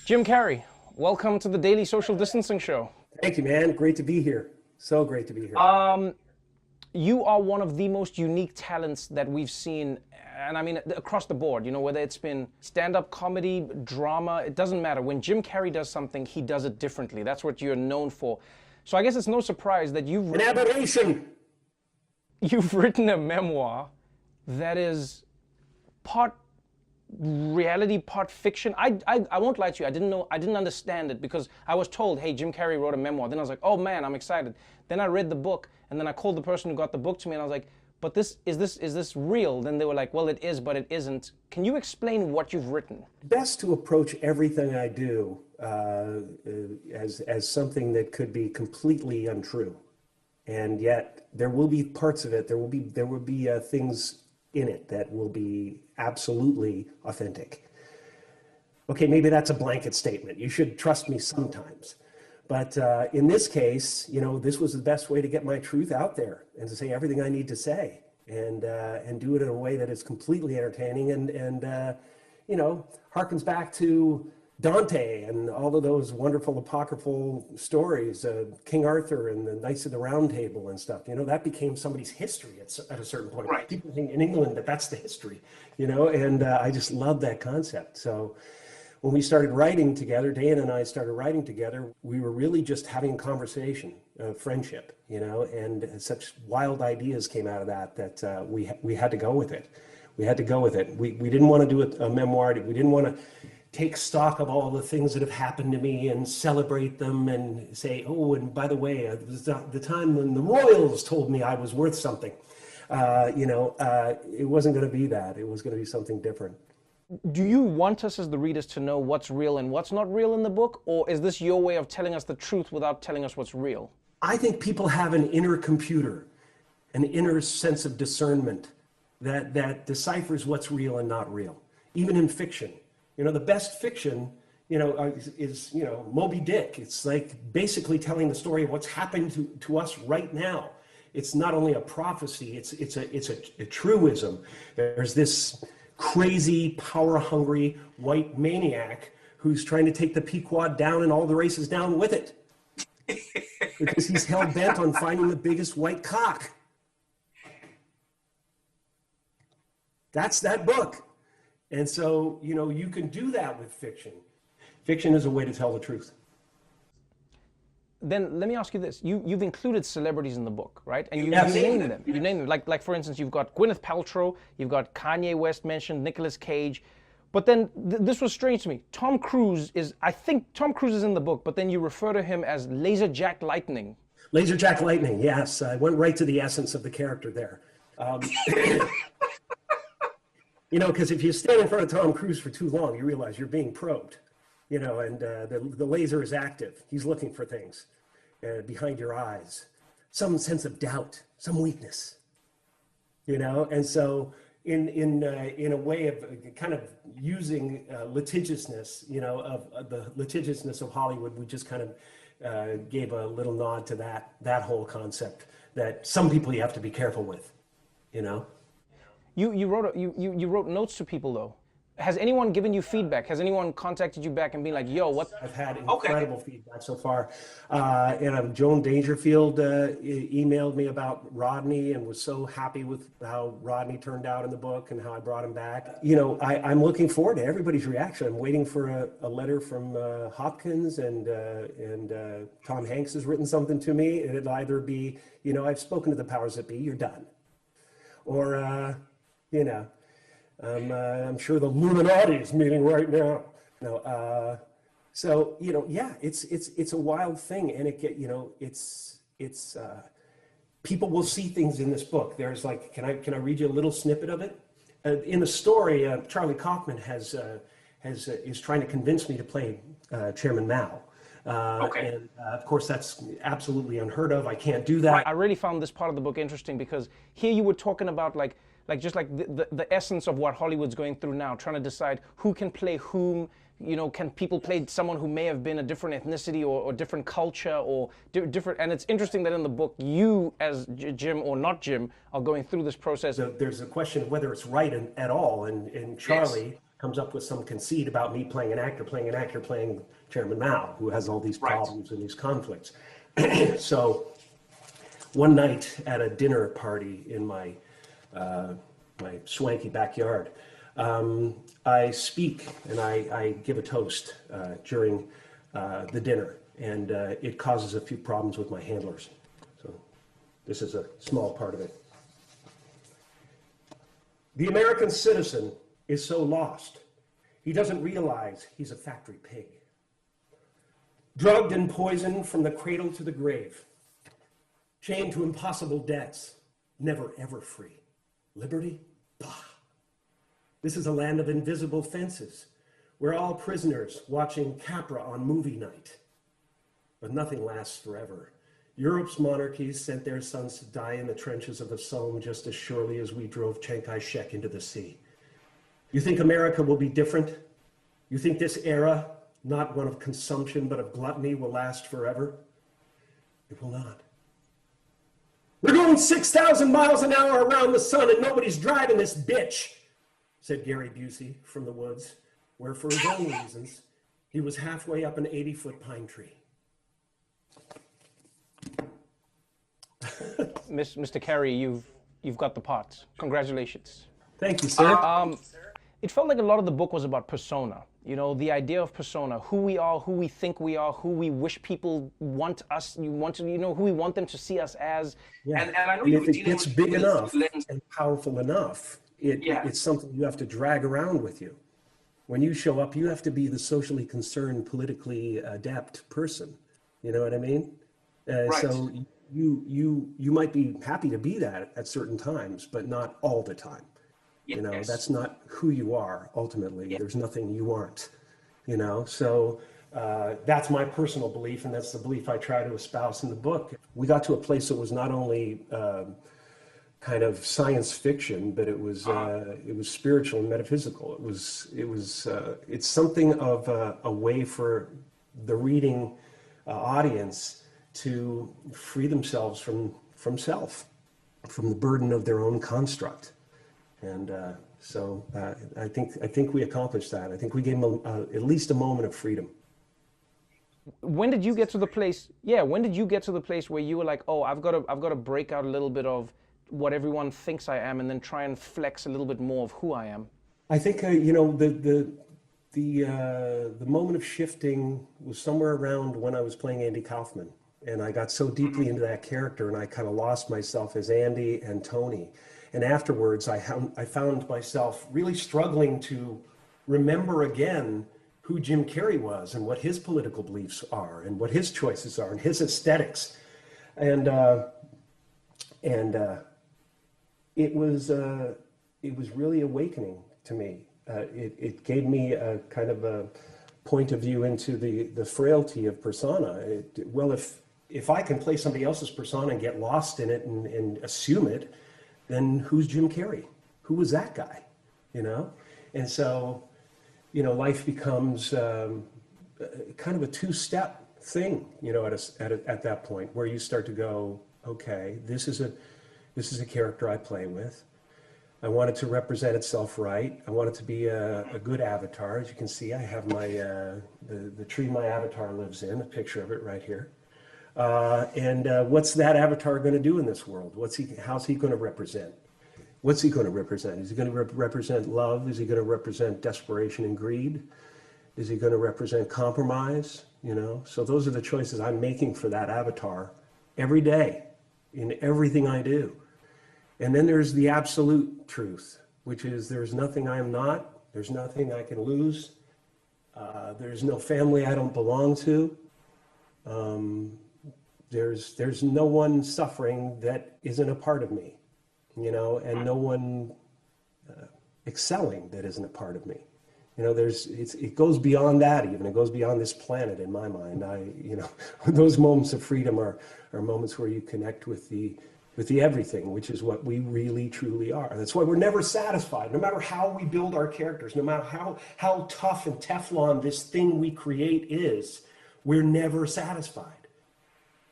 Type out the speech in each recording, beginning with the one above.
Jim Carrey, welcome to the Daily Social Distancing Show. Thank you, man. Great to be here. So great to be here. You are one of the most unique talents that we've seen, and I mean across the board, you know, whether it's been stand-up comedy, drama, it doesn't matter. When Jim Carrey does something, he does it differently. That's what you're known for. So I guess it's no surprise that An aberration! You've written a memoir that is part reality, part fiction. I won't lie to you, I didn't understand it because I was told, hey, Jim Carrey wrote a memoir. Then I was like, oh man, I'm excited. Then I read the book, and then I called the person who got the book to me, and I was like, but is this real? Then they were like, well, it is, but it isn't. Can you explain what you've written? Best to approach everything I do as something that could be completely untrue, and yet there will be parts of it. There will be things in it that will be absolutely authentic. Okay, maybe that's a blanket statement. You should trust me sometimes. But in this case, you know, this was the best way to get my truth out there and to say everything I need to say, and do it in a way that is completely entertaining and you know, harkens back to Dante and all of those wonderful apocryphal stories, King Arthur and the Knights of the Round Table and stuff. You know, that became somebody's history at a certain point. Right. People think in England that that's the history, you know, and I just love that concept. So when we started writing together, Dan and I started writing together, we were really just having a conversation, friendship, you know, and such wild ideas came out of that we had to go with it. We had to go with it. We didn't want to do a memoir. We didn't want to take stock of all the things that have happened to me and celebrate them and say, oh, and by the way, it was the time when the Royals told me I was worth something. You know, it wasn't going to be that. It was going to be something different. Do you want us as the readers to know what's real and what's not real in the book? Or is this your way of telling us the truth without telling us what's real? I think people have an inner computer, an inner sense of discernment that deciphers what's real and not real, even in fiction. You know, the best fiction, you know, is you know, Moby Dick. It's like basically telling the story of what's happened to us right now. It's not only a prophecy, it's a truism. There's this crazy, power-hungry white maniac who's trying to take the Pequod down and all the races down with it. Because he's hell-bent on finding the biggest white cock. That's that book. And so, you know, you can do that with fiction. Fiction is a way to tell the truth. Then let me ask you this. You've included celebrities in the book, right? And you name them. You name them. Like for instance, you've got Gwyneth Paltrow, you've got Kanye West mentioned, Nicolas Cage. But then this was strange to me. I think Tom Cruise is in the book, but then you refer to him as Laser Jack Lightning. Laser Jack Lightning, yes. I went right to the essence of the character there. You know, because if you stand in front of Tom Cruise for too long, you realize you're being probed, you know, and the laser is active. He's looking for things behind your eyes, some sense of doubt, some weakness, you know. And so in a way of kind of using litigiousness, you know, of the litigiousness of Hollywood, we just kind of gave a little nod to that whole concept that some people you have to be careful with, you know. You wrote notes to people though. Has anyone given you feedback? Has anyone contacted you back and been like, yo, what? I've had incredible feedback so far. And Joan Dangerfield emailed me about Rodney and was so happy with how Rodney turned out in the book and how I brought him back. You know, I'm looking forward to everybody's reaction. I'm waiting for a letter from Hopkins and Tom Hanks has written something to me. And it'll either be, you know, I've spoken to the powers that be, you're done. Or, you know, I'm sure the Illuminati is meeting right now. No, so you know, yeah, it's a wild thing, and you know, it's people will see things in this book. There's like, can I read you a little snippet of it? In the story, Charlie Kaufman is trying to convince me to play Chairman Mao. And of course, that's absolutely unheard of. I can't do that. I really found this part of the book interesting because here you were talking about like the essence of what Hollywood's going through now, trying to decide who can play whom. You know, can people play someone who may have been a different ethnicity or different culture or different? And it's interesting that in the book, you as Jim or not Jim are going through this process. So there's a question of whether it's right at all. And Charlie, comes up with some conceit about me playing an actor, playing Chairman Mao, who has all these problems and these conflicts. So one night at a dinner party in my swanky backyard, I speak and I give a toast during the dinner, and it causes a few problems with my handlers. So this is a small part of it. The American citizen is so lost, he doesn't realize he's a factory pig. Drugged and poisoned from the cradle to the grave, chained to impossible debts, never ever free. Liberty? Bah! This is a land of invisible fences. We're all prisoners watching Capra on movie night. But nothing lasts forever. Europe's monarchies sent their sons to die in the trenches of the Somme just as surely as we drove Chiang Kai-shek into the sea. You think America will be different? You think this era, not one of consumption but of gluttony, will last forever? It will not. We're going 6,000 miles an hour around the sun and nobody's driving this bitch, said Gary Busey from the woods, where for his own reasons, he was halfway up an 80-foot pine tree. Mr. Carrey, you've got the parts. Congratulations. Thank you, sir. It felt like a lot of the book was about persona. You know, the idea of persona, who we are, who we think we are, who we wish people want us, who we want them to see us as. Yeah. And I know And you if were it dealing gets with big this enough lens. and powerful enough, it's something you have to drag around with you. When you show up, you have to be the socially concerned, politically adept person. You know what I mean? Right. So you might be happy to be that at certain times, but not all the time. You know, that's not who you are ultimately. There's nothing you aren't, you know? So that's my personal belief, and that's the belief I try to espouse in the book. We got to a place that was not only kind of science fiction, but it was spiritual and metaphysical. It's something of a way for the reading audience to free themselves from self, from the burden of their own construct. And so I think we accomplished that. I think we gave them at least a moment of freedom. When did you get to the place? Yeah, when did you get to the place where you were like, oh, I've got to break out a little bit of what everyone thinks I am, and then try and flex a little bit more of who I am? I think you know, the moment of shifting was somewhere around when I was playing Andy Kaufman, and I got so deeply into that character, and I kind of lost myself as Andy and Tony. And afterwards, I found myself really struggling to remember again who Jim Carrey was and what his political beliefs are and what his choices are and his aesthetics. And it was really awakening to me. It gave me a kind of a point of view into the frailty of persona. If I can play somebody else's persona and get lost in it and assume it, then who's Jim Carrey? Who was that guy? You know? And so, you know, life becomes kind of a two-step thing, you know, at that point where you start to go, okay, this is a character I play with. I want it to represent itself right. I want it to be a good avatar. As you can see, I have my the tree my avatar lives in, a picture of it right here. What's that avatar going to do in this world? How's he going to represent? What's he going to represent? Is he going to represent love? Is he going to represent desperation and greed? Is he going to represent compromise? You know, so those are the choices I'm making for that avatar every day in everything I do. And then there's the absolute truth, which is there's nothing I am not. There's nothing I can lose. There's no family I don't belong to. There's no one suffering that isn't a part of me, you know, and no one excelling that isn't a part of me. You know, it goes beyond that even. It goes beyond this planet in my mind. You know, those moments of freedom are moments where you connect with the everything, which is what we really truly are. That's why we're never satisfied, no matter how we build our characters, no matter how tough and Teflon this thing we create is, we're never satisfied.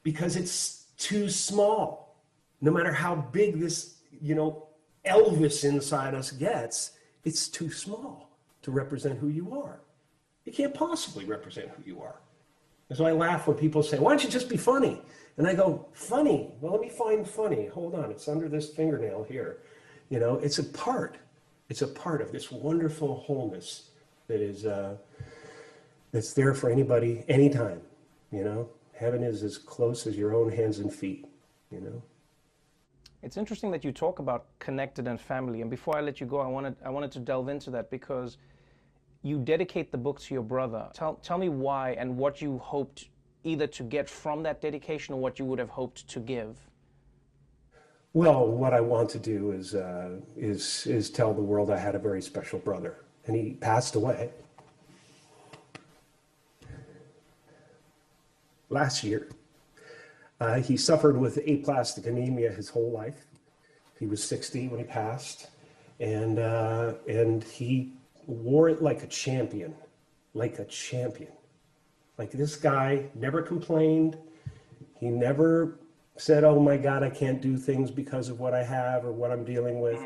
Because it's too small. No matter how big this, you know, Elvis inside us gets, it's too small. to represent who you are. You can't possibly represent who you are. And so I laugh when people say, why don't you just be funny? And I go, funny? Well, let me find funny. Hold on, it's under this fingernail here. You know, it's a part of this wonderful wholeness that is, that's there for anybody, anytime, you know? Heaven is as close as your own hands and feet, you know? It's interesting that you talk about connected and family. And before I let you go, I wanted to delve into that because you dedicate the book to your brother. Tell me why and what you hoped either to get from that dedication or what you would have hoped to give. Well, what I want to do is tell the world I had a very special brother, and he passed away last year. He suffered with aplastic anemia his whole life. He was 60 when he passed, and he wore it like a champion, like a champion. Like this guy never complained. He never said, oh my God, I can't do things because of what I have or what I'm dealing with.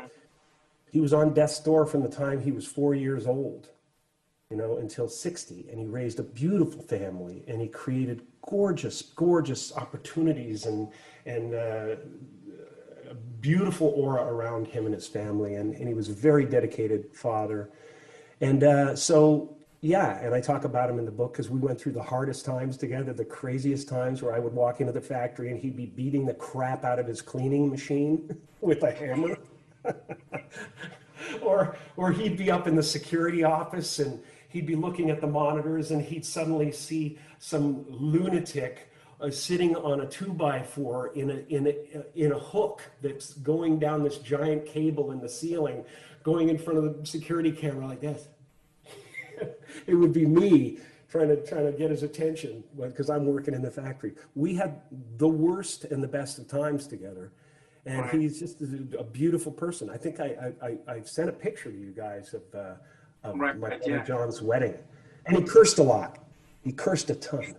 He was on death's door from the time he was 4 years old, you know, until 60. And he raised a beautiful family, and he created gorgeous, gorgeous opportunities and a beautiful aura around him and his family. And he was a very dedicated father. And so, yeah, and I talk about him in the book because we went through the hardest times together, the craziest times where I would walk into the factory and he'd be beating the crap out of his cleaning machine with a hammer. Or he'd be up in the security office and he'd be looking at the monitors and he'd suddenly see some lunatic sitting on a 2x4 in a hook that's going down this giant cable in the ceiling, going in front of the security camera like this. It would be me trying to get his attention because I'm working in the factory. We had the worst and the best of times together, and Right. He's just a beautiful person. I think I sent a picture to you guys of Right, my brother yeah. John's wedding, and he cursed a lot. He cursed a ton.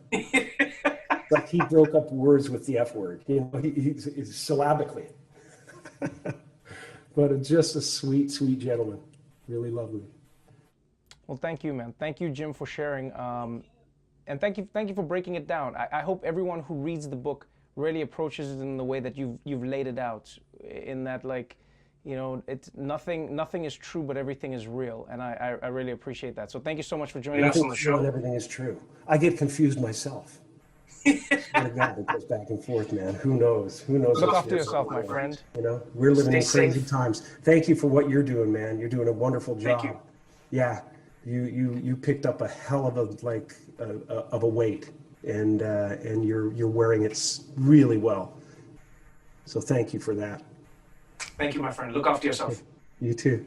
Like he broke up words with the F word. You know, he's syllabically. But just a sweet, sweet gentleman. Really lovely. Well, thank you, man. Thank you, Jim, for sharing. And thank you for breaking it down. I hope everyone who reads the book really approaches it in the way that you've laid it out, in that, like, you know, it's nothing is true, but everything is real. And I really appreciate that. So thank you so much for joining us on the show. Everything is true. I get confused myself. Swear to God, it goes back and forth, man. Who knows? Who knows? Look after yourself, my friend. You know, we're living in Stay crazy safe. times. Thank you for what you're doing, man. You're doing a wonderful job. Thank you. Yeah, you picked up a hell of a weight, and you're wearing it really well. So thank you for that. Thank you, my friend. Look after yourself. You too.